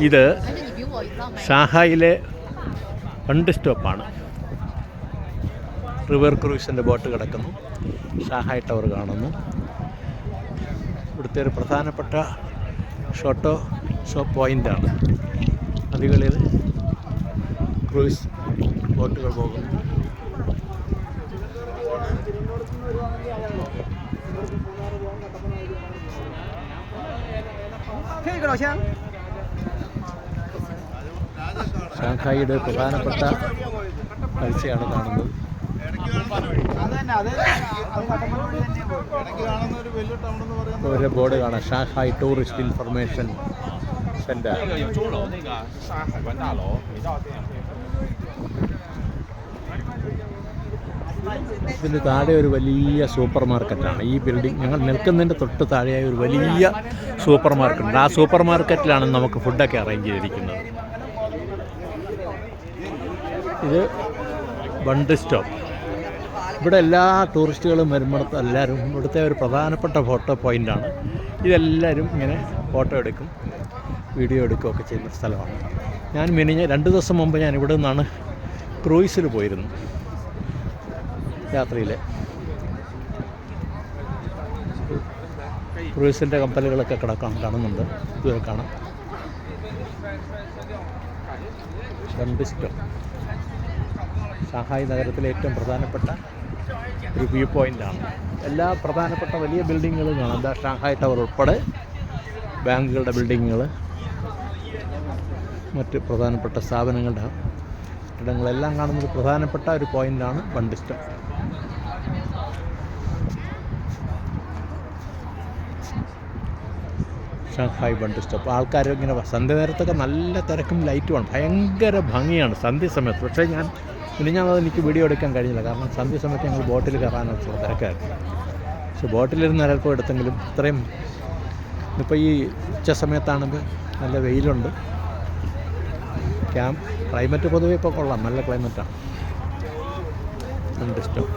ഇത് ഷാങ്ഹായിലെ fund സ്റ്റോപ്പാണ്. River ക്രൂസിൻ്റെ boat കിടക്കുന്നു. Shanghai tower കാണുന്നു. ഇവിടുത്തെ ഒരു പ്രധാനപ്പെട്ട ഷോ പോയിൻ്റാണ്. നദികളിൽ ക്രൂയിസ് ബോട്ടുകൾ പോകുന്നു. ഷാങ്ഹായിയുടെ പ്രധാനപ്പെട്ട കാഴ്ചയാണ് കാണുന്നത്. ഒരു ബോർഡ് കാണാം, ഷാങ്ഹായ് ടൂറിസ്റ്റ് ഇൻഫർമേഷൻ സെൻറ്റർ. ഇതിന് താഴെ ഒരു വലിയ സൂപ്പർ മാർക്കറ്റാണ്. ഈ ബിൽഡിംഗ് ഞങ്ങൾ നിൽക്കുന്നതിൻ്റെ തൊട്ട് താഴെയായി ഒരു വലിയ സൂപ്പർ മാർക്കറ്റുണ്ട്. ആ സൂപ്പർ മാർക്കറ്റിലാണ് നമുക്ക് ഫുഡൊക്കെ അറേഞ്ച് ചെയ്തിരിക്കുന്നത്. ഇത് ബണ്ട് സ്റ്റോപ്പ്. ഇവിടെ എല്ലാ ടൂറിസ്റ്റുകളും വരുമ്പോഴത്തെ എല്ലാവരും ഇവിടുത്തെ ഒരു പ്രധാനപ്പെട്ട ഫോട്ടോ പോയിൻ്റാണ്. ഇതെല്ലാവരും ഇങ്ങനെ ഫോട്ടോ എടുക്കും, വീഡിയോ എടുക്കുകയൊക്കെ ചെയ്യുന്ന സ്ഥലമാണ്. ഞാൻ 2 ദിവസം മുമ്പ് ഞാൻ ഇവിടെ നിന്നാണ് ക്രൂയിസിൽ പോയിരുന്നു. രാത്രിയിൽ ക്രൂയിസിൻ്റെ കപ്പലുകളൊക്കെ കാണുന്നുണ്ട്. ഇതുവരെ കാണാം. ബണ്ട് സ്റ്റോപ്പ് ഷാങ്ഹായ് നഗരത്തിലെ ഏറ്റവും പ്രധാനപ്പെട്ട ഒരു വ്യൂ പോയിൻ്റാണ്. എല്ലാ പ്രധാനപ്പെട്ട വലിയ ബിൽഡിങ്ങുകളും കാണാം. എന്താ ഷാങ്ഹായ് ടവർ ഉൾപ്പെടെ ബാങ്കുകളുടെ ബിൽഡിങ്ങുകൾ, മറ്റ് പ്രധാനപ്പെട്ട സ്ഥാപനങ്ങളുടെ ഇടങ്ങളെല്ലാം കാണുന്നത് പ്രധാനപ്പെട്ട ഒരു പോയിൻ്റാണ് bund stop. Shanghai bund stop. ആൾക്കാർ ഇങ്ങനെ സന്ധ്യ നേരത്തൊക്കെ നല്ല തിരക്കും ലൈറ്റുമാണ്. ഭയങ്കര ഭംഗിയാണ് സന്ധ്യ സമയത്ത്. പക്ഷേ എനിക്ക് വീഡിയോ എടുക്കാൻ കഴിഞ്ഞില്ല. കാരണം സന്ധ്യ സമയത്ത് ഞങ്ങൾ ബോട്ടിൽ കയറാനുള്ള തിരക്കായിരുന്നു. പക്ഷേ ബോട്ടിലിരുന്ന് അല്പം എടുത്തെങ്കിലും ഇത്രയും ഇപ്പോൾ ഈ ഉച്ച സമയത്താണെങ്കിൽ നല്ല വെയിലുണ്ട്. ക്ലൈമറ്റ് പൊതുവെ ഇപ്പോൾ കൊള്ളാം, നല്ല ക്ലൈമറ്റാണ്. ബണ്ട് സ്റ്റോപ്പ്.